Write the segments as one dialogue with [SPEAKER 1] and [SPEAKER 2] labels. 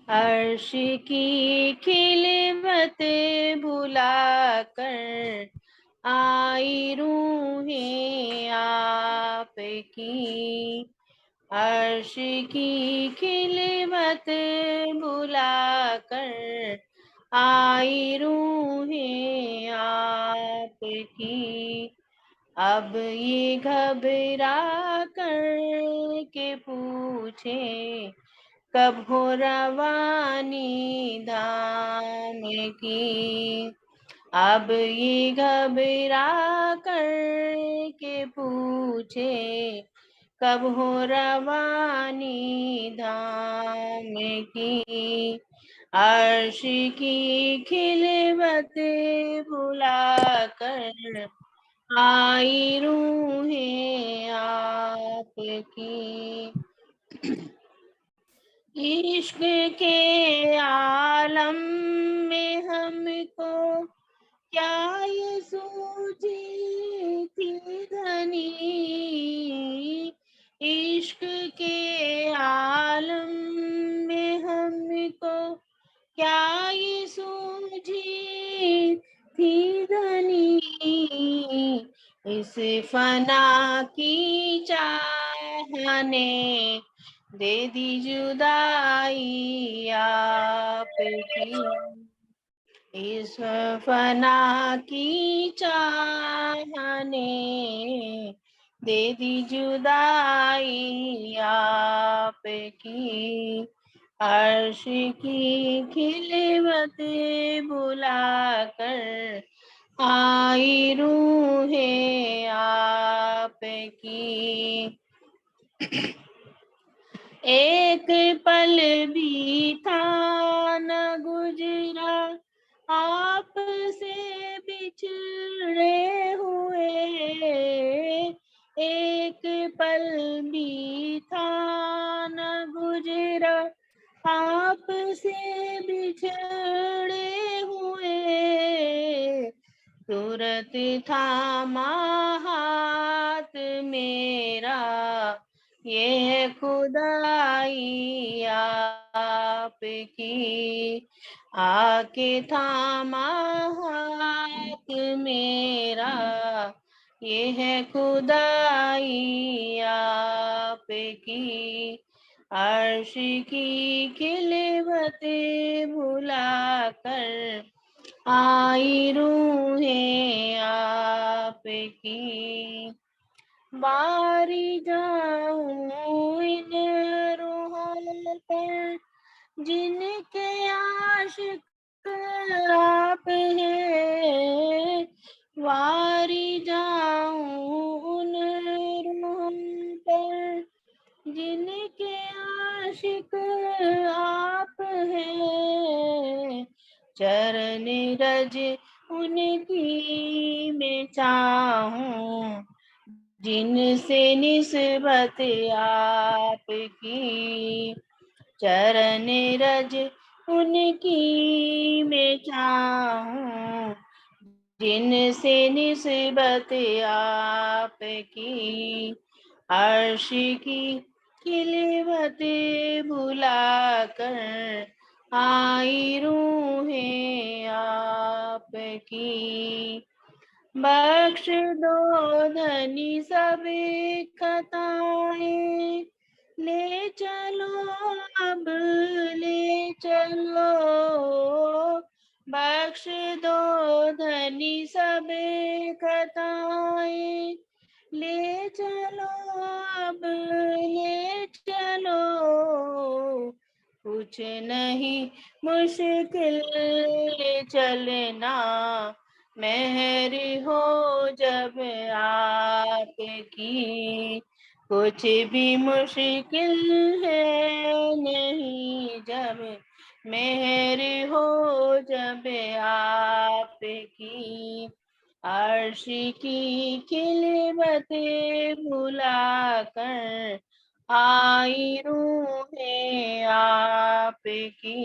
[SPEAKER 1] अर्श की खिलवत भुला कर आई रूहें आपकी। अर्श की खिलवत भुला कर आई रूहें आपकी। अब ये घबरा कर के पूछे कब हो रवानी धाम की। अब ये घबरा कर के पूछे कब हो रवानी धाम की। अर्श की खिलवत भुला कर आई रूहें आपकी। इश्क के आलम में हमको क्या ये सूझी थी धनी। इश्क के आलम में हमको क्या ये सूझी थी धनी। इस फना की चाह ने दे दी जुदाई आपकी। इस फना की चाह ने दे दी जुदाई आपकी। अर्श की खिलवत बुला कर आई रूहें आपकी। एक पल भी था न गुजरा आपसे बिछड़े हुए। एक पल भी था न गुजरा आपसे बिछड़े हुए। तुरंत थामा हाथ मेरा ये है खुदाई आपकी। आके थामा हाथ मेरा ये है खुदाई आपकी। अर्श की खिलवत भुला कर आई रूहें आपकी। बारी जाऊं इन रूहों पर जिनके आशिक आप हैं। वारी जाऊं उन रूहों पर जिनके आशिक आप हैं। चरण रज उनकी मैं चाहूं जिनसे निस्बत आपकी। चरण रज उनकी मैं चाहूं जिनसे निस्बत आपकी। अर्श की खिलवत भुला कर आई रूहें आपकी। बख्श दो धनी सब खताएं ले चलो अब ले चलो। बख्श दो धनी सब खताएं ले चलो अब ले चलो। कुछ नहीं मुश्किल चलना मेहर हो जब आपकी। कुछ भी मुश्किल है नहीं जब मेहर हो जब आपकी। अर्श की खिलवत भुला कर आई रूहें आपकी।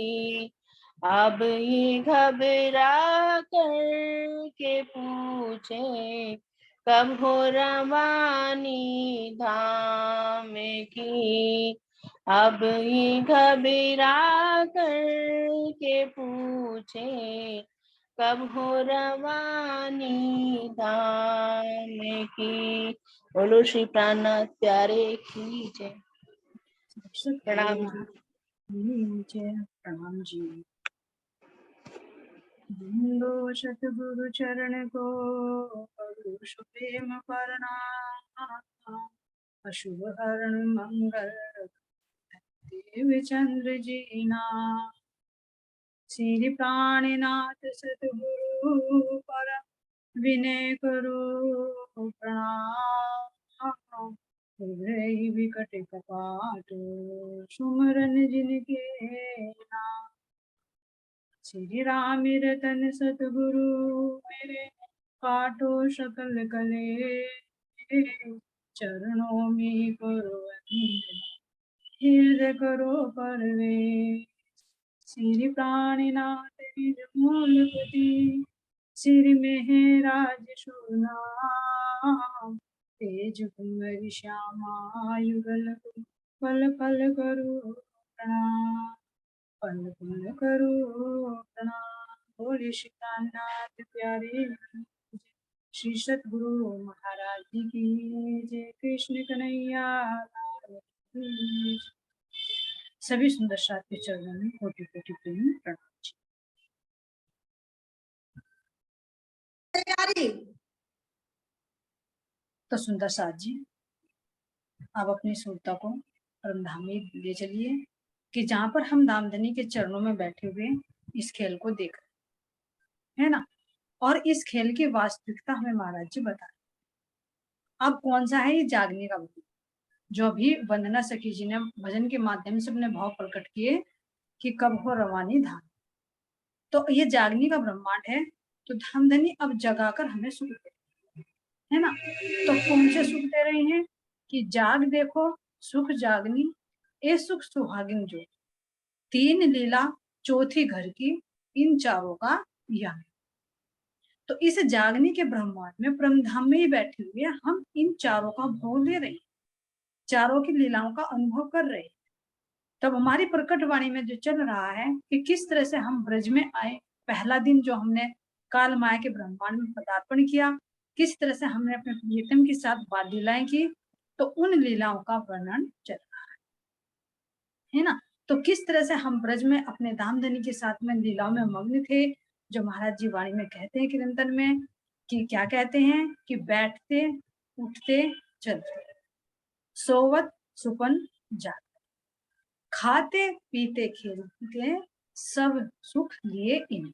[SPEAKER 1] अब ये घबरा कर के पूछे कब हो रवानी धाम की। अब ये घबरा कर के पूछे कब हो रवानी धाम की। बोलो श्री प्राणनाथ प्यारे की जय। प्रणाम
[SPEAKER 2] जय। प्रणाम जी। बिंदो सतगुरु चरण को परुष प्रेम प्रणाम। अशुभ हरण मंगल देव चंद्र जी नाम। श्री प्राणनाथ सतगुरु पर विनय करो प्रणाम। हृदय विकट कपाट सुमरन जिनके नाम। श्री राम रतन सतगुरु मेरे काटो सकल कले। चरणों में करो हृदय करो परवेश। श्री प्राणनाथ निर्मूलपति श्री मेहराज सुनाम। तेज कुंवर श्यामा युगल पल पल करो प्रणाम। पल पल करो प्रणाम। बोले श्री प्राणनाथ प्यारे श्री सतगुरु महाराज जी की जय। कृष्ण कन्हैया लाल की जय। सभी सुंदर साथ के चरणों में कोटि कोटि प्रेम प्रणाम। तो सुंदर साथ जी आप अपनी सुरता को परमधाम में ले चलिए कि जहां पर हम धामधनी के चरणों में बैठे हुए इस खेल को देख रहे है ना। और इस खेल की वास्तविकता हमें महाराज जी बता रहे। अब कौन सा है ये जागने का भजन, जो अभी वंदना सखी जी ने भजन के माध्यम से अपने भाव प्रकट किए कि कब हो रवानी धाम। तो ये जागने का ब्रह्मांड है। तो धामधनी अब जगाकर हमें सुख दे है ना। तो कौन से सुख दे रहे हैं कि जाग देखो सुख जागनी ए सुख सुहागिन जो। तीन लीला चौथी घर की इन चारों का ज्ञान। तो इस जागने के ब्रह्मांड में परमधाम में ही बैठे हुए हम इन चारों का भोग ले रहे हैं, चारों की लीलाओं का अनुभव कर रहे हैं। तब हमारी प्रकट वाणी में जो चल रहा है कि किस तरह से हम ब्रज में आए। पहला दिन जो हमने काल माया के ब्रह्मांड में पदार्पण किया, किस तरह से हमने अपने प्रियतम के साथ बाल लीलाएं की, तो उन लीलाओं का वर्णन चल रहा है ना। तो किस तरह से हम ब्रज में अपने धामधनी के साथ में लीलाओं में मग्न थे, जो महाराज जी वाणी में कहते हैं कीर्तन में कि क्या कहते हैं कि बैठते उठते चलते सोवत सुपन जाते खाते पीते खेलते सब सुख लिए इन।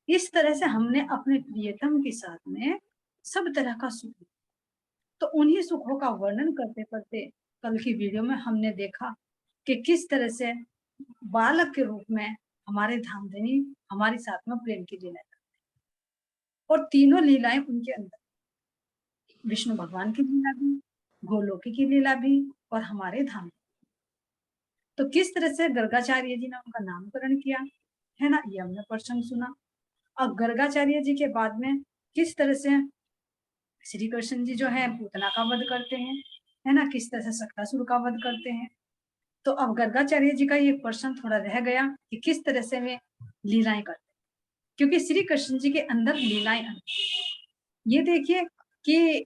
[SPEAKER 2] इस तरह से हमने अपने प्रियतम के साथ में सब तरह का सुख। तो उन्हीं सुखों का वर्णन करते करते कल की वीडियो में हमने देखा कि किस तरह से बालक के रूप में हमारे धामधनी हमारे साथ में प्रेम की लीला करते हैं। और तीनों लीलाएं उनके अंदर, विष्णु भगवान की लीला भी, गोलोकी की लीला भी और हमारे धाम। तो किस तरह से गर्गाचार्य जी ने उनका नामकरण किया है ना, ये हमने प्रसंग सुना। अब गर्गाचार्य जी के बाद में किस तरह से श्री कृष्ण जी जो है पूतना का वध करते हैं है ना, किस तरह से शक्तासुर का वध करते हैं। तो अब गर्गाचार्य जी का ये प्रश्न थोड़ा रह गया कि किस तरह से वे लीलाएं करते, क्योंकि श्री कृष्ण जी के अंदर लीलाएं। ये देखिए कि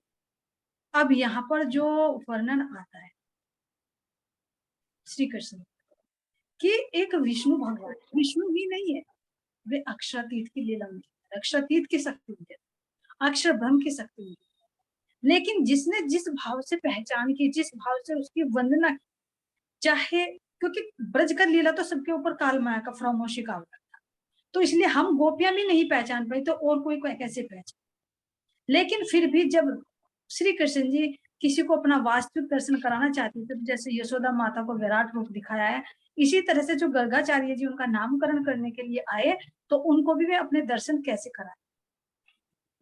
[SPEAKER 2] अब यहाँ पर जो वर्णन आता है श्री कृष्ण कि एक विष्णु भगवान, विष्णु ही नहीं है, वे अक्षरातीत की लीला में, अक्षरातीत की शक्ति में, अक्षर ब्रह्म की शक्ति में। लेकिन जिसने जिस भाव से पहचान की, जिस भाव से उसकी वंदना की, चाहे क्योंकि ब्रज का लीला तो सबके ऊपर काल माया का फ्रमोशी का होता था, तो इसलिए हम गोपियां भी नहीं पहचान पाई, तो और कोई कैसे पहचान। लेकिन फिर भी जब श्री कृष्ण जी किसी को अपना वास्तविक दर्शन कराना चाहते थे, जैसे यशोदा माता को विराट रूप दिखाया है, इसी तरह से जो गर्गाचार्य जी उनका नामकरण करने के लिए आए, तो उनको भी वे अपने दर्शन कैसे कराए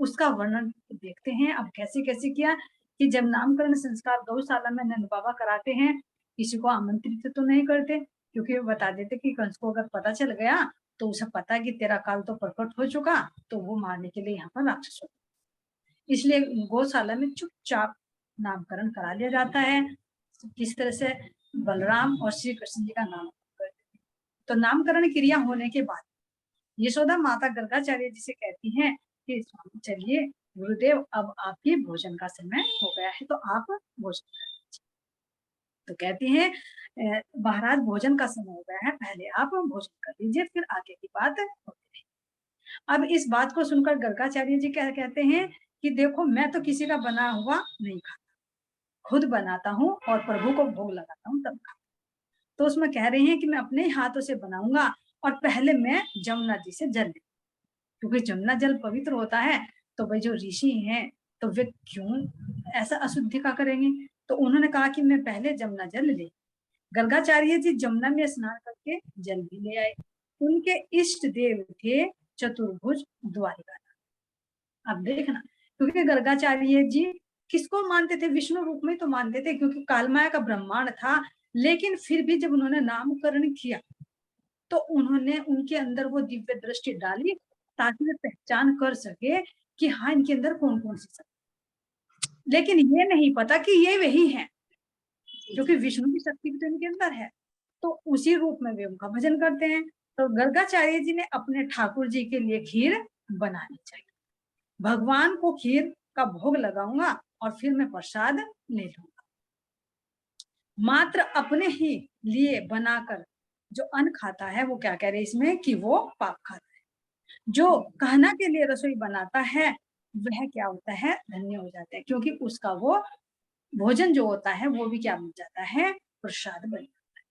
[SPEAKER 2] उसका वर्णन देखते हैं। अब कैसे कैसे किया कि जब नामकरण संस्कार गौशाला में नंद बाबा कराते हैं, किसी को आमंत्रित तो नहीं करते, क्योंकि वो बता देते कि कंस को अगर पता चल गया तो उसे पता है कि तेरा काल तो प्रकट हो चुका, तो वो मारने के लिए यहाँ पर राक्षस होता। इसलिए गौशाला में चुपचाप नामकरण करा लिया जाता है। किस तरह से बलराम और श्री कृष्ण जी का नाम करते थे। तो नामकरण क्रिया होने के बाद यशोदा माता गर्गाचार्य जी से कहती हैं कि स्वामी चलिए गुरुदेव, अब आपके भोजन का समय हो गया है, तो आप भोजन कर लीजिए। तो कहती हैं महाराज भोजन का समय हो गया है, पहले आप भोजन कर लीजिए, फिर आगे की बात होती है। अब इस बात को सुनकर गर्गाचार्य जी क्या कहते हैं कि देखो, मैं तो किसी का बना हुआ नहीं खाता, खुद बनाता हूँ और प्रभु को भोग लगाता हूँ तब खाता। तो उसमें कह रहे हैं कि मैं अपने हाथों से बनाऊंगा और पहले मैं जमुना जी से जल ले, क्योंकि जमुना जल पवित्र होता है। तो भाई जो ऋषि हैं तो वे क्यों ऐसा अशुद्धि का करेंगे, तो उन्होंने कहा कि मैं पहले जमुना जल ले। गर्गाचार्य जी जमुना में स्नान करके जल भी ले आए। उनके इष्ट देव थे चतुर्भुज द्वारिका। अब देखना, क्योंकि गर्गाचार्य जी किसको मानते थे, विष्णु रूप में तो मानते थे, क्योंकि कालमाया का ब्रह्मांड था। लेकिन फिर भी जब उन्होंने नामकरण किया तो उन्होंने उनके अंदर वो दिव्य दृष्टि डाली ताकि वे पहचान कर सके कि हाँ, इनके अंदर कौन कौन सी शक्ति। लेकिन ये नहीं पता कि ये वही है, क्योंकि विष्णु की शक्ति भी तो इनके अंदर है। तो उसी रूप में वे उनका भजन करते हैं। तो गर्गाचार्य जी ने अपने ठाकुर जी के लिए खीर बनानी चाहिए। भगवान को खीर का भोग लगाऊंगा और फिर मैं प्रसाद ले लूंगा। मात्र अपने ही लिए बनाकर जो अन्न खाता है वो क्या कह रहे हैं इसमें कि वो पाप खाता है। जो कहना के लिए रसोई बनाता है वह क्या होता है, धन्य हो जाता है, क्योंकि उसका वो भोजन जो होता है वो भी क्या बन जाता है, प्रसाद बन जाता है।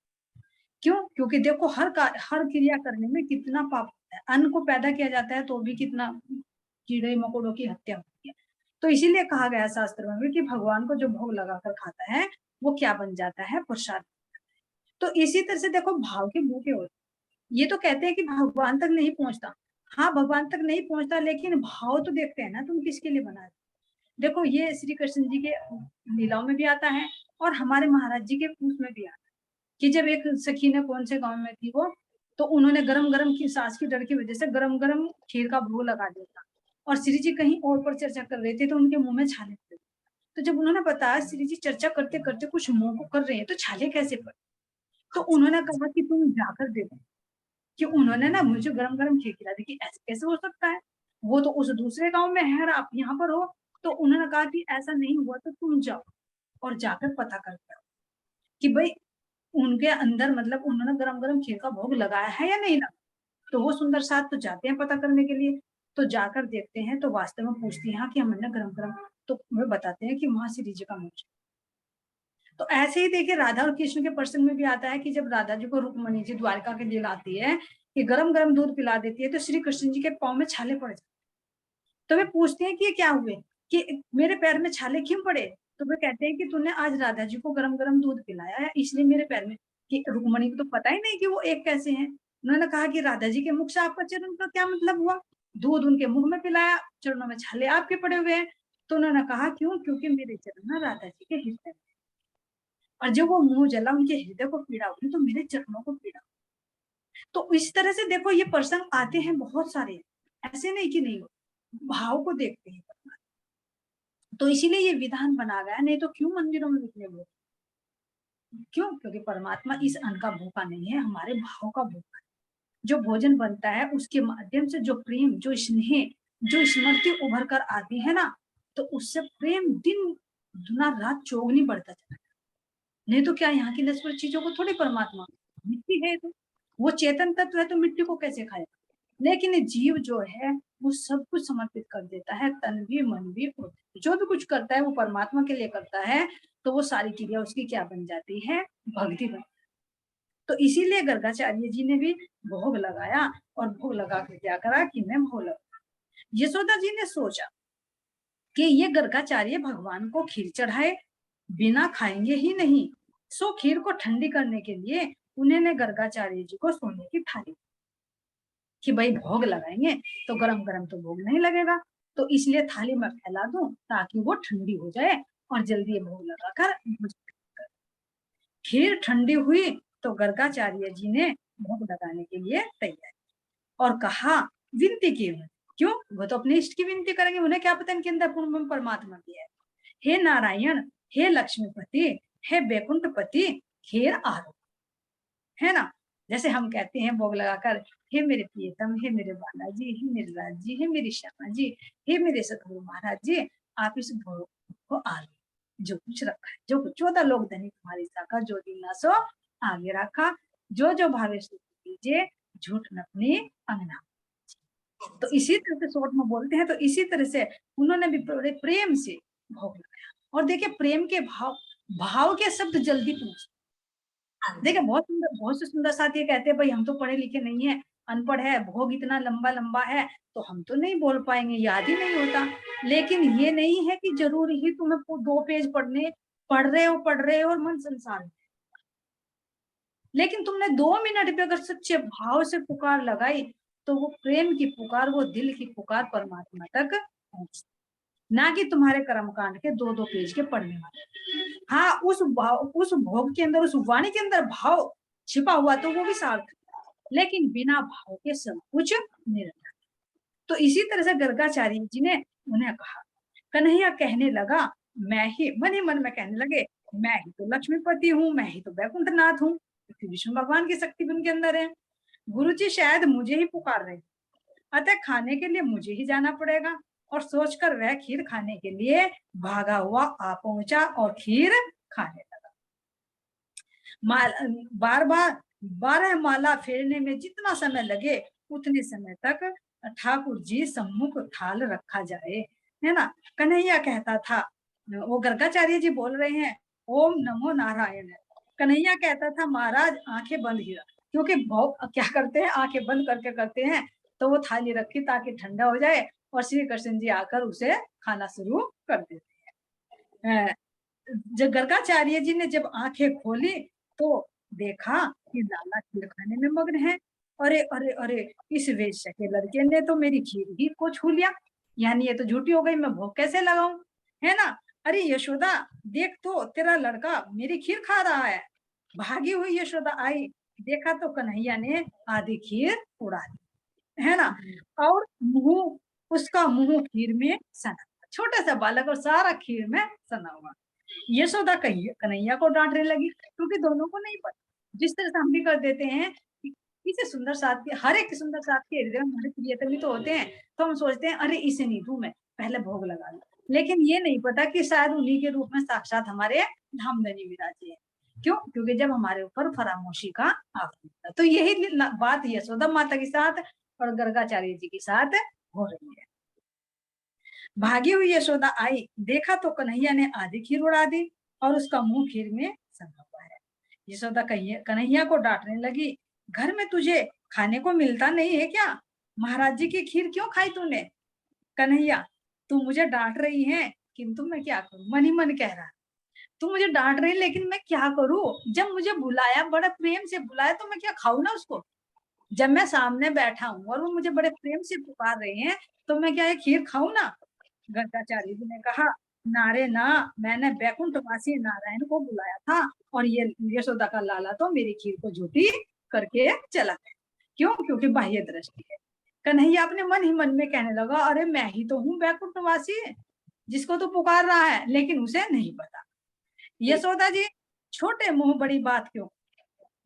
[SPEAKER 2] क्यों? क्योंकि देखो हर क्रिया करने में कितना पाप होता है। अन्न को पैदा किया जाता है तो भी कितना कीड़े मकोड़ों की हत्या होती है। तो इसीलिए कहा गया शास्त्र में भी कि भगवान को जो भोग लगाकर खाता है वो क्या बन जाता है, प्रसाद। तो इसी तरह से देखो भाव के भूखे होते, ये तो कहते हैं कि भगवान तक नहीं पहुंचता। हाँ, भगवान तक नहीं पहुंचता, लेकिन भाव तो देखते हैं ना तुम किसके लिए बना रहे। देखो ये श्री कृष्ण जी के लीलाओं में भी आता है और हमारे महाराज जी के उसमें भी आता है कि जब एक सखी ने कौन से गांव में थी वो, तो उन्होंने गरम गरम की सास की डर की वजह से गरम गरम खीर का भोग लगा दिया था और श्री जी कहीं और पर चर्चा कर रहे थे तो उनके मुंह में छाले पड़े। तो जब उन्होंने बताया श्री जी चर्चा करते करते कुछ मुंह को कर रहे हैं तो छाले कैसे पड़े, तो उन्होंने कहा कि तुम जाकर देखो, कि उन्होंने ना मुझे गरम गरम खीर खिला दी। कि ऐसे कैसे हो सकता है, वो तो उस दूसरे गांव में है और आप यहाँ पर हो। तो उन्होंने कहा कि ऐसा नहीं हुआ तो तुम जाओ और जाकर पता करके आओ कि भाई उनके अंदर मतलब उन्होंने गरम गरम खीर का भोग लगाया है या नहीं लगा। तो वो सुंदर साथ तो जाते हैं पता करने के लिए, तो जाकर देखते हैं तो वास्तव में पूछती हैं कि हमने गरम गरम, तो वे बताते हैं कि वहां श्री जी का मुझ। तो ऐसे ही देखिए राधा और कृष्ण के प्रसंग में भी आता है कि जब राधा जी को रुक्मणी जी द्वारका के लिए लाती है कि गरम गरम दूध पिला देती है तो श्री कृष्ण जी के पाँव में छाले पड़ जाते। तो वे पूछते हैं कि ये क्या हुए, कि मेरे पैर में छाले क्यों पड़े। तो वे कहते हैं कि तूने आज राधा जी को गरम गरम दूध पिलाया है इसलिए मेरे पैर में। कि रुक्मणी को तो पता ही नहीं कि वो एक कैसे हैं। उन्होंने कहा कि राधा जी के मुख से आपका चरण का क्या मतलब हुआ, दूध उनके मुंह में पिलाया, चरणों में छाले आपके पड़े हुए हैं। तो उन्होंने कहा क्यों, क्योंकि मेरे चरण ना राधा जी के हृदय में, और जब वो मुंह जला उनके हृदय को पीड़ा हुई तो मेरे चरणों को पीड़ा। तो इस तरह से देखो ये प्रसंग आते हैं बहुत सारे, ऐसे नहीं कि नहीं हो, भाव को देखते हैं। तो इसीलिए ये विधान बना गया, नहीं तो क्यों मंदिरों में बिकने वो, क्यों, क्योंकि परमात्मा इस अन्न का भूखा नहीं है, हमारे भाव का भूखा है। जो भोजन बनता है उसके माध्यम से जो प्रेम, जो स्नेह, जो स्मृति उभर कर आती है ना, तो उससे प्रेम दिन दुना रात चौगनी बढ़ता चला। नहीं तो क्या यहाँ की नश्वर चीजों को थोड़ी परमात्मा, मिट्टी है तो वो चेतन तत्व है तो मिट्टी को कैसे खाएगा। लेकिन जीव जो है वो सब कुछ समर्पित कर देता है, तन भी मन भी, जो भी कुछ करता है वो परमात्मा के लिए करता है। तो वो सारी क्रिया उसकी क्या बन जाती है, भक्ति बन। तो इसीलिए गर्गाचार्य जी ने भी भोग लगाया और भोग लगा कर क्या करा कि मैं भोग लगा। यशोदा जी ने सोचा कि ये गर्गाचार्य भगवान को खीर चढ़ाए बिना खाएंगे ही नहीं, सो खीर को ठंडी करने के लिए उन्होंने गर्गाचार्य जी को सोने की थाली कि भाई भोग लगाएंगे तो गरम गरम तो भोग नहीं लगेगा, तो इसलिए थाली में फैला दूं ताकि वो ठंडी हो जाए और जल्दी भोग लगाकर खीर ठंडी हुई तो गर्गाचार्य जी ने भोग लगाने के लिए तैयार और कहा, विनती की। क्यों, वो तो अपने इष्ट की विनती करेंगे, उन्हें क्या पता इनके अंदर पूर्ण परमात्मा की है। हे नारायण, हे लक्ष्मीपति, हे बैकुंठपति, खीर आरोह, है ना। जैसे हम कहते हैं भोग लगाकर, हे मेरे प्रियतम, हे मेरे बालाजी, हे मेरे राज जी, हे मेरी श्यामा जी, हे मेरे सतगुरु महाराज जी, आप इस भोग को आरोह, जो कुछ रखा है, जो कुछ 14 लोग धनी तुम्हारी साका, जो दीना सो आगे रखा, जो जो भावे सो कीजिए, झूठ न अपनी अंगना। तो इसी तरह से शॉर्ट में बोलते हैं, तो इसी तरह से उन्होंने भी बड़े प्रेम से भोग लगाया। और देखिए प्रेम के भाव, भाव के शब्द जल्दी पूछ। देखिए बहुत से सुंदर साथ ये कहते हैं भाई हम तो पढ़े लिखे नहीं है, अनपढ़ है, भोग इतना लंबा लंबा है तो हम तो नहीं बोल पाएंगे, याद ही नहीं होता। लेकिन ये नहीं है कि जरूरी ही तुम्हें 2 पेज पढ़ रहे हो और मन संसार में, लेकिन तुमने 2 मिनट भी अगर सच्चे भाव से पुकार लगाई तो वो प्रेम की पुकार, वो दिल की पुकार परमात्मा तक पहुंचती, ना कि तुम्हारे कर्मकांड के 2-2 पेज के पढ़ने वाले। हाँ, उस भोग के अंदर, उस वाणी के अंदर भाव छिपा हुआ तो वो भी सार्थक, लेकिन बिना भाव के सब कुछ निरर्थक। तो इसी तरह से गर्गाचार्य जी ने उन्हें कहा, कन्हैया कहने लगा, मैं ही मन में कहने लगे, मैं ही तो लक्ष्मीपति हूँ, मैं ही तो बैकुंठनाथ हूँ, क्योंकि विष्णु भगवान की शक्ति भी उनके अंदर है। गुरुजी शायद मुझे ही पुकार रहे, अतः खाने के लिए मुझे ही जाना पड़ेगा। और सोचकर वह खीर खाने के लिए भागा हुआ आ पहुंचा और खीर खाने लगा। बार बार 12 माला फेरने में जितना समय लगे उतने समय तक ठाकुर जी सम्मुख थाल रखा जाए, है ना। कन्हैया कहता था, वो गर्गाचार्य जी बोल रहे हैं, ओम नमो नारायण। कन्हैया कहता था, महाराज आंखें बंद ही, क्योंकि क्या करते हैं, आंखें बंद करके करते हैं, तो वो थाली रखी ताकि ठंडा हो जाए और श्री कृष्ण जी आकर उसे खाना शुरू कर देते हैं। जब गर्गाचार्य जी ने जब आंखें खोली तो देखा कि लाला खीर खाने में मग्न है। अरे अरे अरे, इस वेश्या के लड़के ने तो मेरी खीर ही को छू लिया, यानी ये तो झूठी हो गई, मैं भोग कैसे लगाऊं, है ना। अरे यशोदा देख तो, तेरा लड़का मेरी खीर खा रहा है। भागी हुई यशोदा आई, देखा तो कन्हैया ने आधी खीर उड़ा दी, है ना। और उसका मुंह खीर में सना, छोटा सा बालक और सारा खीर में सना हुआ। यशोदा कन्हैया को डांटने लगी, क्योंकि दोनों को नहीं पता। जिस तरह से हम भी कर देते हैं, किसी सुंदर साथ के, हर एक सुंदर साथ के हृदय में हमारे प्रियतम भी तो होते हैं, तो हम सोचते हैं अरे इसे नहीं दूं मैं, पहले भोग लगा लूं। लेकिन ये नहीं पता कि शायद उन्हीं के रूप में साक्षात हमारे धामधनी विराजे हैं। क्यों? क्योंकि जब हमारे ऊपर फरामोशी का आफत, तो यही बात यशोदा माता के साथ और गर्गाचार्य जी के साथ हो रही है। भागी हुई यशोदा आई, देखा तो कन्हैया ने आधी खीर उड़ा दी और उसका मुंह खीर में सना हुआ है। यशोदा कन्हैया को डांटने लगी, घर में तुझे खाने को मिलता नहीं है क्या? महाराज जी की खीर क्यों खाई तूने? कन्हैया, तू मुझे डांट रही है, किंतु मैं क्या करूं, मन ही मन कह रहा, तू मुझे डांट रही, लेकिन मैं क्या करूं, जब मुझे बुलाया, बड़ा प्रेम से बुलाया, तो मैं क्या खाऊं ना उसको। जब मैं सामने बैठा हूँ और वो मुझे बड़े प्रेम से पुकार रहे हैं, तो मैं क्या ये खीर खाऊं ना। गर्गाचार्य जी ने कहा, नारे ना, मैंने बैकुंठवासी नारायण को बुलाया था और ये यशोदा का लाला तो मेरी खीर को झूठी करके चला गया। क्यों? क्योंकि बाह्य दृष्टि है। कन्हैया अपने मन ही मन में कहने लगा, अरे मैं ही तो हूँ बैकुंठवासी जिसको तो पुकार रहा है, लेकिन उसे नहीं पता। यशोदा जी, छोटे मुंह बड़ी बात क्यों,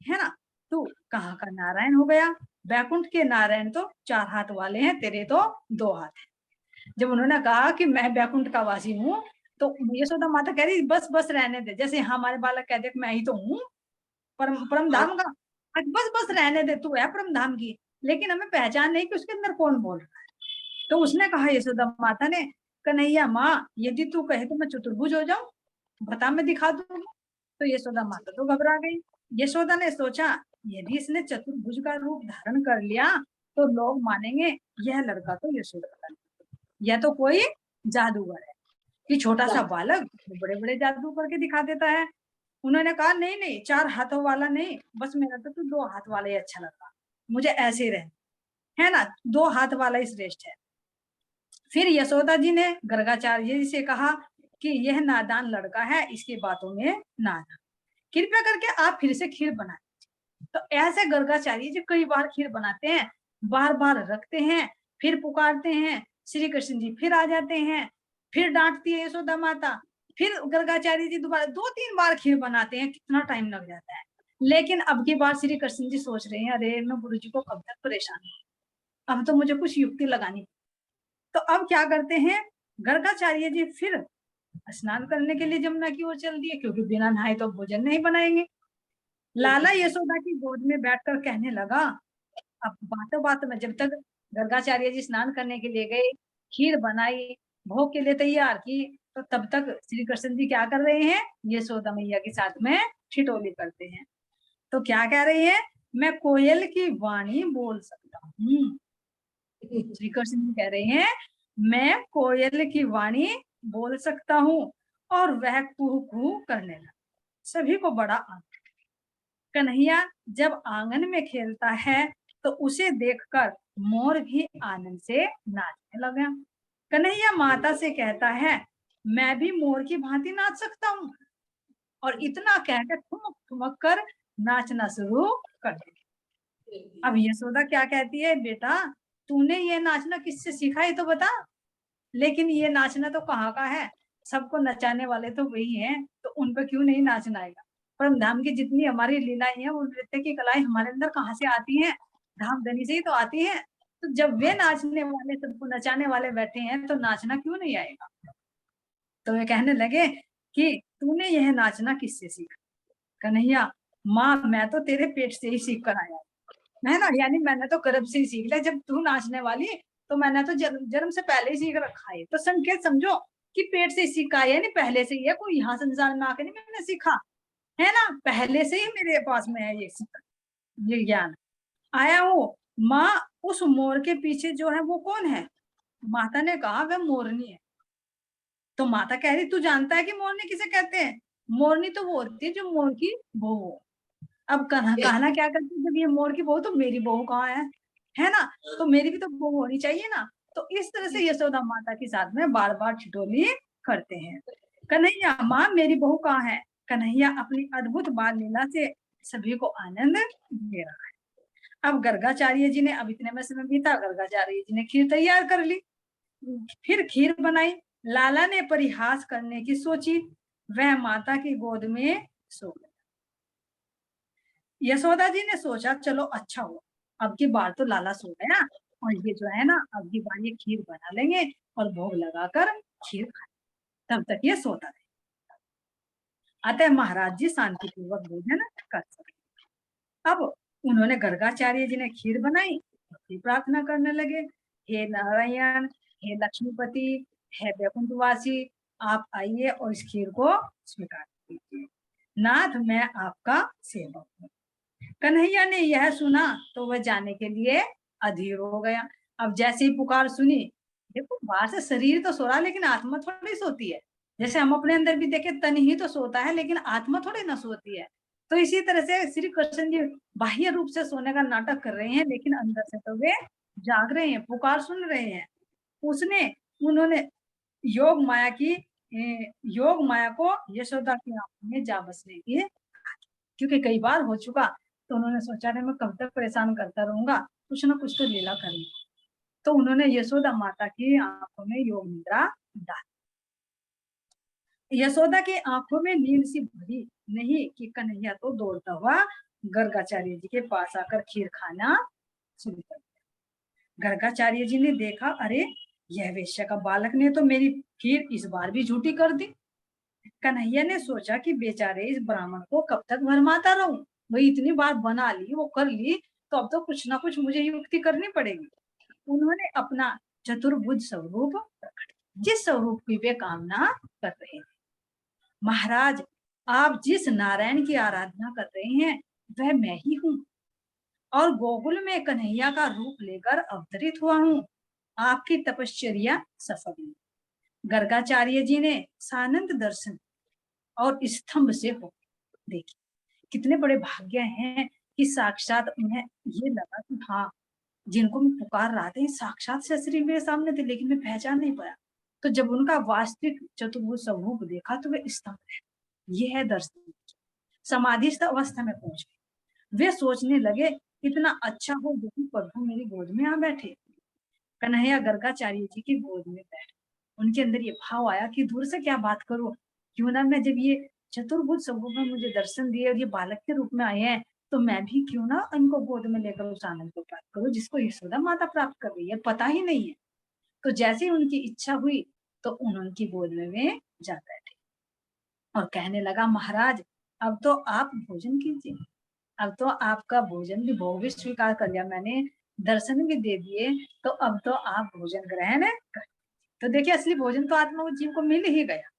[SPEAKER 2] है ना। तू कहाँ का नारायण हो गया? बैकुंठ के नारायण तो 4 हाथ वाले हैं, तेरे तो 2 हाथ है। जब उन्होंने कहा कि मैं बैकुंठ का वासी हूँ, तो यशोदा माता कह रही बस बस रहने दे, जैसे हमारे बालक कहते मैं ही तो हूँ परम धाम का, बस बस रहने दे, तू है परम धाम की, लेकिन हमें पहचान नहीं कि उसके अंदर कौन बोल रहा है। तो उसने कहा यशोदा माता ने, कन्हैया माँ, यदि तू कहे तो मैं चतुर्भुज हो जाऊं, बता मैं दिखा दूंगी। तो यशोदा माता तो घबरा गई। यशोदा ने सोचा, यदि इसने चतुर्भुज का रूप धारण कर लिया तो लोग मानेंगे यह लड़का तो यशोदा का, यह तो कोई जादूगर है कि छोटा सा बालक बड़े बड़े जादू करके दिखा देता है। उन्होंने कहा, नहीं नहीं, 4 हाथों वाला नहीं, बस मेरा तो 2 हाथ वाला ही अच्छा लगा, मुझे ऐसे ही रहे, है ना, 2 हाथ वाला ही श्रेष्ठ है। फिर यशोदा जी ने गर्गाचार्य जी से कहा कि यह नादान लड़का है, इसकी बातों में ना आना, कृपया करके आप फिर से खीर बनाए। तो ऐसे गर्गाचार्य जी कई बार खीर बनाते हैं, बार बार रखते हैं, फिर पुकारते हैं, श्री कृष्ण जी फिर आ जाते हैं, फिर डांटती है यशोदा माता, फिर गर्गाचार्य जी दोबारा 2-3 बार खीर बनाते हैं, कितना टाइम लग जाता है। लेकिन अब की बार श्री कृष्ण जी सोच रहे हैं, अरे मैं गुरु जी को कब तक परेशान करूं, अब तो मुझे कुछ युक्ति लगानी। तो अब क्या करते हैं, गर्गाचार्य जी फिर स्नान करने के लिए जमुना की ओर चल दिए, क्योंकि बिना नहाए तो भोजन नहीं बनाएंगे। लाला यशोदा की गोद में बैठकर कहने लगा, अब बातों बातों में जब तक गर्गाचार्य जी स्नान करने के लिए गए, खीर बनाई, भोग के लिए तैयार की, तो तब तक श्री कृष्ण जी क्या कर रहे हैं, यशोदा मैया के साथ में ठिठोली करते हैं। तो क्या कह रही है, मैं कोयल की वाणी बोल सकता हूँ। श्री कृष्ण जी कह रहे हैं, मैं कोयल की वाणी बोल सकता हूँ। और वह कुहू कुहू करने लगा। सभी को बड़ा आनंद। कन्हैया जब आंगन में खेलता है तो उसे देखकर मोर भी आनंद से नाचने लगा। कन्हैया माता से कहता है, मैं भी मोर की भांति नाच सकता हूँ। और इतना कहकर ठुमक ठुमक कर नाचना शुरू कर दिया। अब यशोदा क्या कहती है, बेटा तूने ये नाचना किससे सीखा है तो बता। लेकिन ये नाचना तो कहाँ का है, सबको नचाने वाले तो वही हैं, तो उन पर क्यों नहीं नाचना आएगा। परम धाम की जितनी हमारी लीलाएं हैं, वो नृत्य की कलाएं हमारे अंदर कहाँ से आती हैं, धाम धनी से ही तो आती है। तो जब वे नाचने वाले, सबको नचाने वाले बैठे हैं, तो नाचना क्यों नहीं आएगा। तो वे कहने लगे कि तूने यह नाचना किससे सीखा। कन्हैया, माँ मैं तो तेरे पेट से ही सीख कर आया है ना, यानी मैंने तो गर्भ से ही सीख लिया। जब तू नाचने वाली तो मैंने तो जन्म से पहले ही सीख रखा है। तो संकेत समझो कि पेट से सीखा है, यानी पहले से ही है, कोई यहाँ संसार में आके नहीं मैंने सीखा है ना, पहले से ही मेरे पास में है ये ज्ञान आया हो। माँ उस मोर के पीछे जो है वो कौन है। माता ने कहा वह मोरनी है। तो माता कह रही, तू जानता है कि मोरनी किसे कहते हैं। मोरनी तो वो होती है जो मोर की बहू हो। अब कहना क्या करती है, जब ये मोर की बहू तो मेरी बहू कहाँ है ना, तो मेरी भी तो बहू होनी चाहिए ना। तो इस तरह से यशोदा माता के साथ में बार बार ठिठोली करते हैं। कन्हैया, माँ मेरी बहू कहाँ है। कन्हैया अपनी अद्भुत बाल लीला से सभी को आनंद दे रहा है। अब गर्गाचार्य जी ने, अब इतने में समय बीता, गर्गाचार्य जी ने खीर तैयार कर ली। फिर खीर बनाई। लाला ने परिहास करने की सोची, वह माता की गोद में सो गया। यशोदा जी ने सोचा चलो अच्छा हुआ, अब की बार तो लाला सो गया, और ये जो है ना, अब की बार ये खीर बना लेंगे और भोग लगाकर खीर खाए, तब तक ये सोता रहे। अतः महाराज जी शांतिपूर्वक भोजन कर सके। अब उन्होंने, गर्गाचार्य जी ने खीर बनाई, फिर प्रार्थना करने लगे, हे नारायण, हे लक्ष्मीपति, हे वैकुंठवासी, आप आइए और इस खीर को स्वीकार कीजिए। नाथ मैं आपका सेवक हूँ। कन्हैया ने यह सुना तो वह जाने के लिए अधीर हो गया। अब जैसे ही पुकार सुनी, देखो बाहर से शरीर तो सो रहा है, लेकिन आत्मा थोड़ी सोती है। जैसे हम अपने अंदर भी देखे, तन ही तो सोता है, लेकिन आत्मा थोड़ी ना सोती है। तो इसी तरह से श्री कृष्ण जी बाह्य रूप से सोने का नाटक कर रहे हैं, लेकिन अंदर से तो वे जाग रहे हैं, पुकार सुन रहे हैं। उन्होंने योग माया को यशोदा की आंखों में जा बसने की, क्योंकि कई बार हो चुका, तो उन्होंने सोचा नहीं मैं कब तक परेशान करता रहूंगा, कुछ ना कुछ तो लीला करेंगे। तो उन्होंने यशोदा माता की आंखों में योग निद्रा डाली। यशोदा की आंखों में नींद सी भरी नहीं कि कन्हैया तो दौड़ता हुआ गर्गाचार्य जी के पास आकर खीर खाना शुरू कर दिया। गर्गाचार्य जी ने देखा, अरे यह वेश्या का बालक ने तो मेरी खीर इस बार भी झूठी कर दी। कन्हैया ने सोचा कि बेचारे इस ब्राह्मण को कब तक भरमाता रहूं, वही इतनी बार बना ली, वो कर ली, तो अब तो कुछ ना कुछ मुझे युक्ति करनी पड़ेगी। उन्होंने अपना चतुर्भुज स्वरूप प्रकट, जिस स्वरूप की वे कामना कर रहे हैं। महाराज, आप जिस नारायण की आराधना कर रहे हैं वह मैं ही हूँ, और गोकुल में कन्हैया का रूप लेकर अवतरित हुआ हूँ। आपकी तपश्चर्या सफल हुई। गर्गाचार्य जी ने सानंद दर्शन और स्तंभ से हो देखी। कितने बड़े भाग्य हैं कि साक्षात उन्हें ये लगा कि हाँ, जिनको मैं पुकार रहा था साक्षात शस्त्री मेरे सामने थे, लेकिन मैं पहचान नहीं पाया। तो जब उनका वास्तविक चतुर्भुज स्वरूप देखा तो वे स्तंभ है, ये है दर्शन। समाधिस्थ अवस्था में पहुंच गए। वे सोचने लगे, इतना अच्छा हो यदि प्रभु मेरी गोद में आ बैठे। कन्हैया गर्गाचार्य जी की गोद में बैठे। उनके अंदर ये भाव आया कि दूर से क्या बात करूं, क्यों ना मैं, जब ये चतुर्भुज स्वरूप में मुझे दर्शन दिए और ये बालक के रूप में आए हैं, तो मैं भी क्यों ना इनको गोद में लेकर उस आनंद को प्राप्त करूं जिसको यशोदा माता प्राप्त कर रही है, पता ही नहीं है। तो जैसे ही उनकी इच्छा हुई तो उनकी गोद में वे जा बैठे और कहने लगा, महाराज अब तो आप भोजन कीजिए, अब तो आपका भोजन भी, भोग भी स्वीकार कर लिया मैंने, दर्शन भी दे दिए, तो अब तो आप भोजन ग्रहण कर। तो देखिए असली भोजन तो आत्मा जीव को मिल ही गया।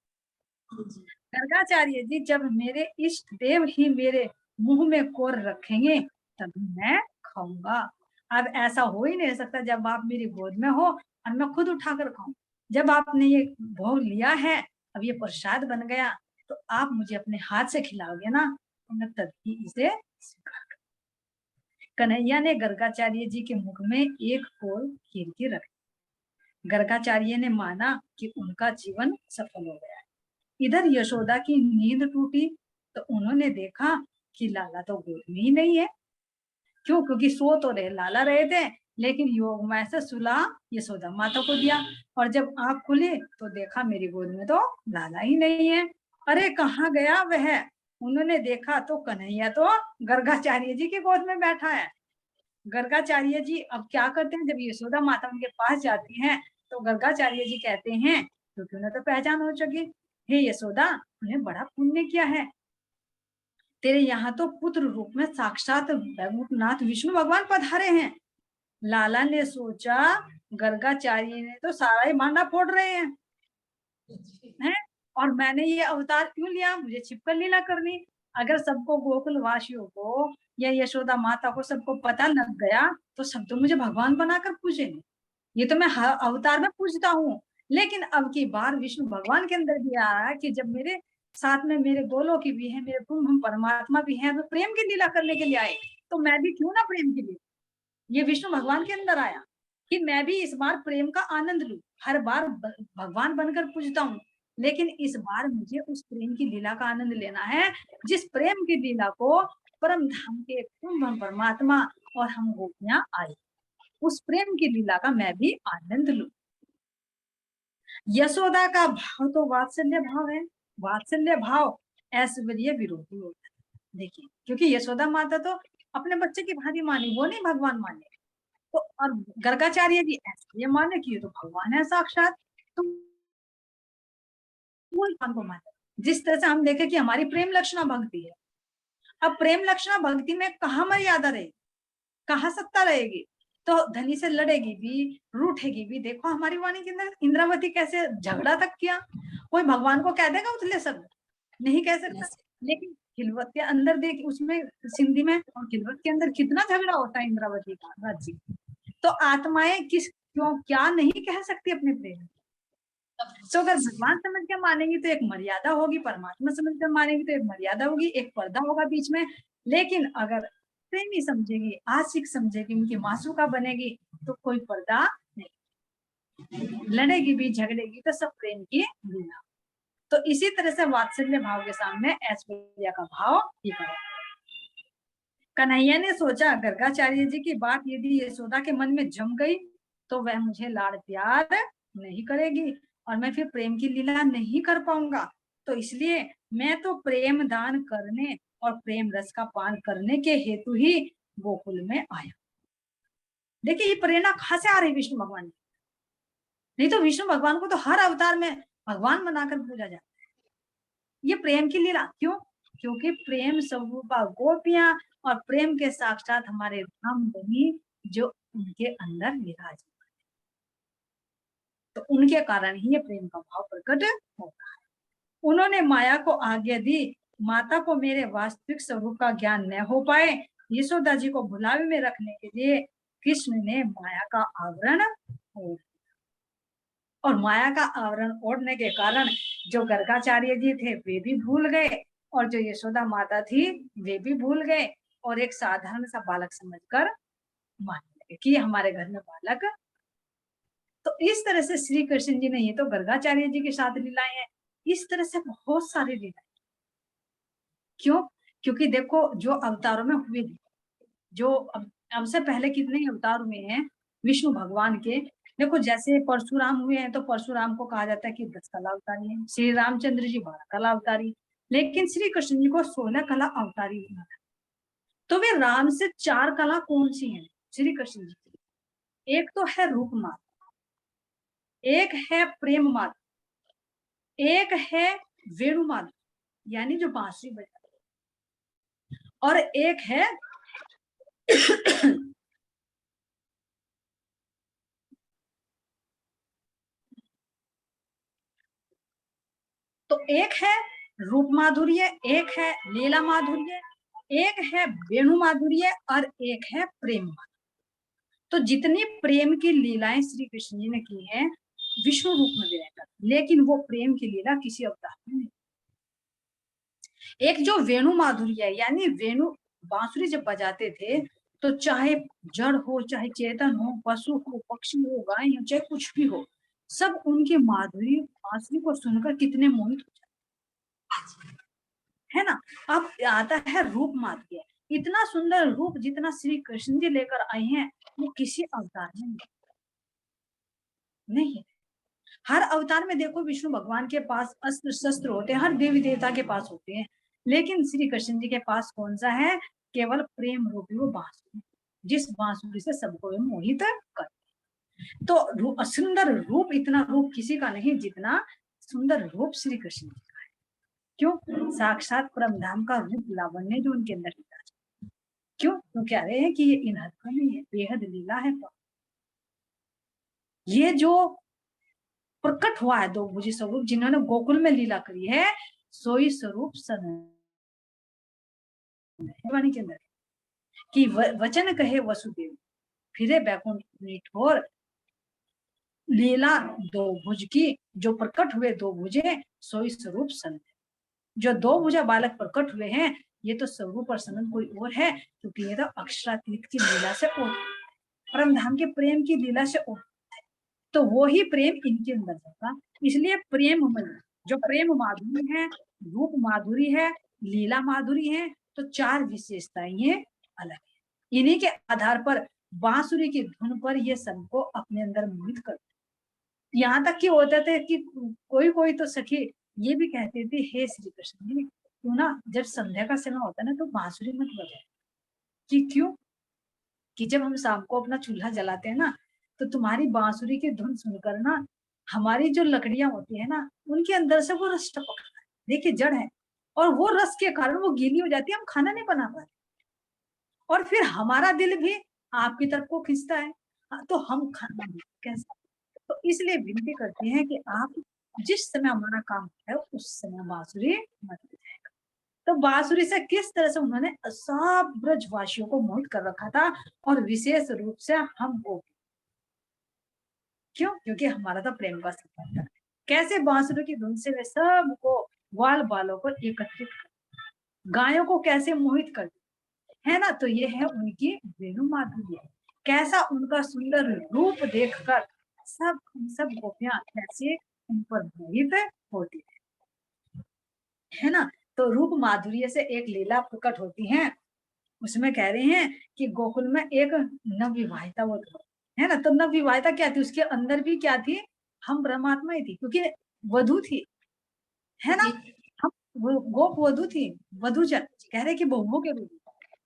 [SPEAKER 2] गर्गाचार्य जी, जब मेरे इष्ट देव ही मेरे मुंह में कोर रखेंगे तभी मैं खाऊंगा। अब ऐसा हो ही नहीं सकता जब आप मेरी गोद में हो और मैं खुद उठाकर खाऊं। जब आपने ये भोग लिया है, अब ये प्रसाद बन गया, तो आप मुझे अपने हाथ से खिलाओगे ना, तो मैं तभी इसे स्वीकार करूंगा। कन्हैया ने गर्गाचार्य जी के मुख में एक कोर खीर की रखी। गर्गाचार्य ने माना कि उनका जीवन सफल हो गया। इधर यशोदा की नींद टूटी तो उन्होंने देखा कि लाला तो गोद में ही नहीं है। क्यों? क्योंकि सो तो लाला रहे थे, लेकिन योग में से सुला यशोदा माता को दिया, और जब आंख खुली तो देखा मेरी गोद में तो लाला ही नहीं है। अरे कहाँ गया वह? उन्होंने देखा तो कन्हैया तो गर्गाचार्य जी की गोद में बैठा है। गर्गाचार्य जी अब क्या करते हैं, जब यशोदा माता उनके पास जाती हैं तो गर्गाचार्य जी कहते हैं, क्योंकि उन्हें तो पहचान हो चुकी, हे यशोदा, उन्हें बड़ा पुण्य किया है, तेरे यहाँ तो पुत्र रूप में साक्षात वैकुंठनाथ विष्णु भगवान पधारे हैं। लाला ने सोचा गर्गाचार्य ने तो सारा ही भांडा फोड़ रहे हैं, और मैंने ये अवतार क्यों लिया, मुझे छिपकर लीला करनी। अगर सबको, गोकुल वासियों को या यशोदा माता को सबको पता लग गया तो सब तो मुझे भगवान बनाकर पूजेंगे। ये तो मैं अवतार में पूजता हूँ, लेकिन अब की बार विष्णु भगवान के अंदर भी आ रहा है कि जब मेरे साथ में मेरे गोलों की भी है, मेरे ब्रह्म परमात्मा भी है, तो प्रेम की लीला करने के लिए आए, तो मैं भी क्यों ना प्रेम के लिए, ये विष्णु भगवान के अंदर आया कि मैं भी इस बार प्रेम का आनंद लूं। हर बार भगवान बनकर पूजता हूँ, लेकिन इस बार मुझे उस प्रेम की लीला का आनंद लेना है, जिस प्रेम की लीला को परम धाम के परमात्मा और हम गोपियां आए, उस प्रेम की लीला का मैं भी आनंद लूं। यशोदा का भाव तो वात्सल्य भाव है। वात्सल्य भाव ऐश्वर्य विरोधी होता है। देखिए, क्योंकि यशोदा माता तो अपने बच्चे की भांति मानी, वो नहीं भगवान माने। तो और गर्गाचार्य जी ऐसे ये माने कि ये तो भगवान है साक्षात, तो वो भगवान को माने। जिस तरह से हम देखे कि हमारी प्रेम लक्षणा भक्ति है, अब प्रेम लक्षणा भक्ति में कहाँ मर्यादा रहेगी, कहाँ सत्ता रहेगी, तो धनी से लड़ेगी भी, रूठेगी भी। देखो हमारी वाणी के अंदर इंद्रावती कैसे झगड़ा तक किया। कोई भगवान को कह देगा उथले शब्द? नहीं कह सकता। लेकिन खिलवत के अंदर देख, उसमें सिंधी में और खिलवत के अंदर कितना झगड़ा होता है इंद्रावती का राज्य। तो आत्माएं किस क्यों क्या नहीं कह सकती अपने प्रेम। तो अगर भगवान समझ के मानेंगी तो एक मर्यादा होगी, परमात्मा समझ कर मानेंगी तो एक मर्यादा होगी, एक पर्दा होगा बीच में। लेकिन अगर प्रेमी समझेगी, आशिक समझेगी, उनकी मासूका बनेगी, तो कोई पर्दा नहीं, लड़ेगी भी, झगड़ेगी तो सब प्रेम की लीला। तो इसी तरह से वात्सल्य भाव के सामने ऐश्वर्या का भाव ही करो। कन्हैया ने सोचा गर्गाचार्य जी की बात यदि यशोदा के मन में जम गई तो वह मुझे लाड़ प्यार नहीं करेगी और मैं फिर प्रेम की लीला नहीं कर पाऊंगा। तो इसलिए मैं तो प्रेम दान करने और प्रेम रस का पान करने के हेतु ही गोकुल में आया। देखिए ये प्रेरणा कहाँ से आ रही विष्णु भगवान की? नहीं तो विष्णु भगवान को तो हर अवतार में भगवान बनाकर पूजा जाता है। ये प्रेम की लीला क्यों? क्योंकि प्रेम स्वरूपा गोपियां और प्रेम के साक्षात हमारे धाम बनी जो उनके अंदर विराज, तो उनके कारण ही ये प्रेम का भाव प्रकट होता है। उन्होंने माया को आज्ञा दी, माता को मेरे वास्तविक स्वरूप का ज्ञान न हो पाए, यशोदा जी को भुलावे में रखने के लिए कृष्ण ने माया का आवरण ओढ़, और माया का आवरण ओढ़ने के कारण जो गर्गाचार्य जी थे वे भी भूल गए, और जो यशोदा माता थी वे भी भूल गए, और एक साधारण सा बालक समझकर मानने लगे कि हमारे घर में बालक। तो इस तरह से श्री कृष्ण जी ने, ये तो गर्गाचार्य जी के साथ लीलाएं हैं, इस तरह से बहुत सारी लीलाएं। क्यों? क्योंकि देखो जो अवतारों में हुए, जो अब से पहले कितने अवतार हुए हैं विष्णु भगवान के, देखो जैसे परशुराम हुए हैं तो परशुराम को कहा जाता है कि 10 कला अवतारी है, श्री रामचंद्र जी 12 कला अवतारी, लेकिन श्री कृष्ण जी को 16 कला अवतारी हुआ। तो वे राम से 4 कला कौन सी हैं श्री कृष्ण जी की? एक तो है रूप माधुर्य, एक है प्रेम माधुर्य, एक है वेणु माधुर्य यानी जो बांसुरी बजाते, और एक है तो एक है रूप माधुर्य, एक है लीला माधुर्य, एक है वेणु माधुर्य और एक है प्रेम माधुर्य। तो जितनी प्रेम की लीलाएं श्री कृष्ण जी ने की हैं विष्णु रूप में रहकर, लेकिन वो प्रेम की लीला किसी अवतार में नहीं। एक जो वेणु माधुर्य है यानी वेणु बांसुरी जब बजाते थे तो चाहे जड़ हो, चाहे चेतन हो, पशु हो, पक्षी हो, गाय हो, चाहे कुछ भी हो, सब उनके माधुरी बांसुरी को सुनकर कितने मोहित हो जाते है ना। अब आता है रूप माधुर्य, इतना सुंदर रूप जितना श्री कृष्ण जी लेकर आए हैं वो किसी अवतार में नहीं है। हर अवतार में देखो विष्णु भगवान के पास अस्त्र शस्त्र होते हैं, हर देवी देवता के पास होते हैं, लेकिन श्री कृष्ण जी के पास कौन सा है? केवल प्रेम रूपी वो बांसुरी, जिस बांसुरी से सबको मोहित कर। तो सुंदर रूप, इतना रूप किसी का नहीं जितना सुंदर रूप श्री कृष्ण जी का है। क्यों? साक्षात परमधाम का रूप लावण्य जो उनके अंदर है। क्यों? तो कह रहे हैं कि ये इनहद का नहीं है, बेहद लीला है। ये जो प्रकट हुआ है दो भुजी स्वरूप जिन्होंने गोकुल में लीला करी है, सोई स्वरूप वाणी के अंदर कि वचन कहे वसुदेव फिरे बैकुंठ निठोर, लीला दो भुज की जो प्रकट हुए दो भुजे सोई स्वरूप सनन। जो दो भुजा बालक प्रकट हुए हैं ये तो स्वरूप और सनन कोई और है, क्योंकि ये तो अक्षरातीत की लीला से और परमधाम के प्रेम की लीला से और, तो वो ही प्रेम इनके अंदर होगा। इसलिए प्रेम जो प्रेम माधुरी है, रूप माधुरी है, लीला माधुरी है, तो 4 विशेषताएं ये अलग है। इन्हीं के आधार पर बांसुरी की धुन पर ये सबको अपने अंदर मोहित करते। यहाँ तक कि होता था कि कोई कोई तो सखी ये भी कहते थे, हे श्री कृष्ण जी तू ना जब संध्या का समय होता है ना तो बांसुरी मत बजाए। कि क्यों? कि जब हम शाम को अपना चूल्हा जलाते हैं ना तो तुम्हारी बांसुरी की धुन सुनकर ना हमारी जो लकड़ियां होती है ना उनके अंदर से वो रस टपकता है। देखिए जड़ है और वो रस के कारण वो गीली हो जाती है, हम खाना नहीं बना पाते, और फिर हमारा दिल भी आपकी तरफ को खींचता है, तो हम खाना कैसे? तो इसलिए विनती करते हैं कि आप जिस समय हमारा काम है उस समय बांसुरी मत बजाएगा। तो बांसुरी से किस तरह से उन्होंने सब ब्रजवासियों को मोहित कर रखा था, और विशेष रूप से हमको। क्यों? क्योंकि हमारा तो प्रेम का संबंध है। कैसे बांसुरी की धुन से वे सबको ग्वाल बालों को एकत्रित कर, गायों को कैसे मोहित कर, है ना। तो ये है उनकी वेणु माधुर्य। कैसा उनका सुंदर रूप देखकर सब गोपियां कैसे उन पर मोहित होती है ना। तो रूप माधुर्य से एक लीला प्रकट होती है, उसमें कह रहे हैं कि गोकुल में एक नवविवाहिता वो है ना। तो नवविवाहिता क्या थी? उसके अंदर भी क्या थी? हम परमात्मा ही थी, क्योंकि वधु थी, है ना। हम गोप वधु थी, वधु कह रहे कि बहुओं के रूप।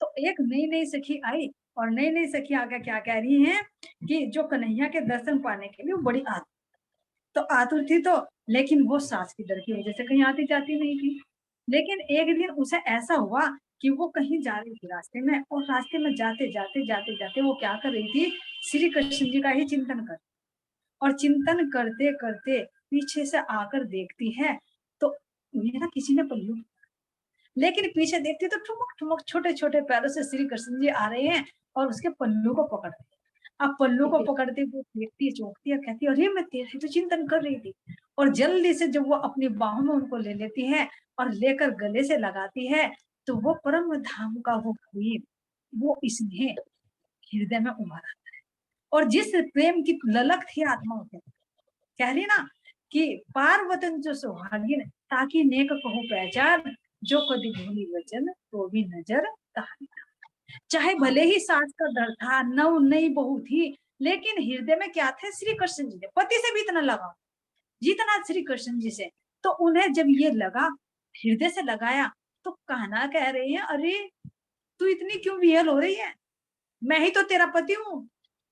[SPEAKER 2] तो एक नई नई सखी आई और नई नई सखी आगे क्या कह रही हैं कि जो कन्हैया के दर्शन पाने के लिए बड़ी आतुर, तो आतुर थी, तो लेकिन वो सास की डर की वजह से कहीं आती जाती नहीं थी। लेकिन एक दिन उसे ऐसा हुआ कि वो कहीं जा रही थी रास्ते में, और रास्ते में जाते जाते जाते जाते वो क्या कर रही थी? श्री कृष्ण जी का ही चिंतन कर, और चिंतन करते करते पीछे से आकर देखती है तो मेरा किसी ने पल्लू, लेकिन पीछे देखती तो ठुमक ठुमक छोटे छोटे पैरों से श्री कृष्ण जी आ रहे हैं और उसके पल्लू को पकड़ रहे हैं। अब पल्लू को पकड़ते वो देखती चौंकती है, कहती अरे मैं तेरे तो चिंतन कर रही थी, और जल्दी से जब वो अपनी बाहों में उनको ले लेती है और लेकर गले से लगाती है तो वो परम धाम का वो प्रेम, वो इसमें हृदय में उभर आता है। और जिस प्रेम की ललक थी आत्मा में, कह रही ना कि पार्वतन जो सुहागिन ताकि नेक कहूँ पहचान, जो कभी भूली वचन तो भी नजर तारी। चाहे भले ही सास का डर था, नव नई बहू थी, लेकिन हृदय में क्या थे? श्री कृष्ण जी थे। पति से भी इतना लगा जितना श्री कृष्ण जी से। तो उन्हें जब ये लगा, हृदय से लगाया, तो कान्हा कह रही है, अरे तू इतनी क्यों विहल हो रही है, मैं ही तो तेरा पति हूँ।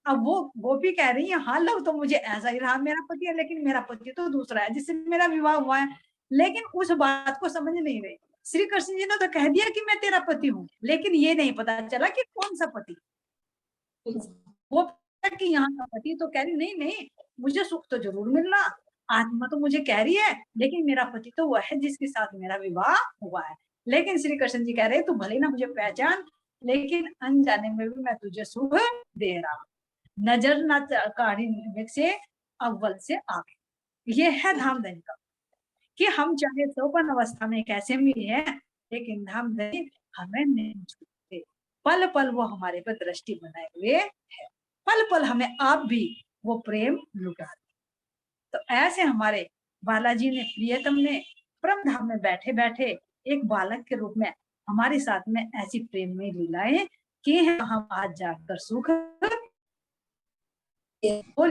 [SPEAKER 2] अब वो गोपी कह रही है, हाँ लग तो मुझे ऐसा ही रहा मेरा पति है, लेकिन मेरा पति तो दूसरा है जिससे मेरा विवाह हुआ है। लेकिन उस बात को समझ नहीं रही। श्री कृष्ण जी ने तो कह दिया कि मैं तेरा पति हूँ, लेकिन ये नहीं पता चला कि कौन सा पति। वो कि यहाँ का पति तो कह रही नहीं नहीं, मुझे सुख तो जरूर मिलना, आत्मा तो मुझे कह रही है, लेकिन मेरा पति तो वह है जिसके साथ मेरा विवाह हुआ है। लेकिन श्री कृष्ण जी कह रहे तू भले ना मुझे पहचान, लेकिन अनजाने में भी मैं तुझे सुख दे रहा, नजर न काढ़ी से अव्वल से आगे। ये है धामधनी का, कि हम चाहे सोपन अवस्था में कैसे भी है, लेकिन धामधनी हमें नहीं छूटते। पल पल वो हमारे पर दृष्टि बनाए हुए है, पल पल हमें आप भी वो प्रेम लुटा। तो ऐसे हमारे बालाजी ने, प्रियतम ने परम धाम में बैठे बैठे एक बालक के रूप में हमारे साथ में ऐसी प्रेम में लीलाएं की हैं, हम आज जाकर सुख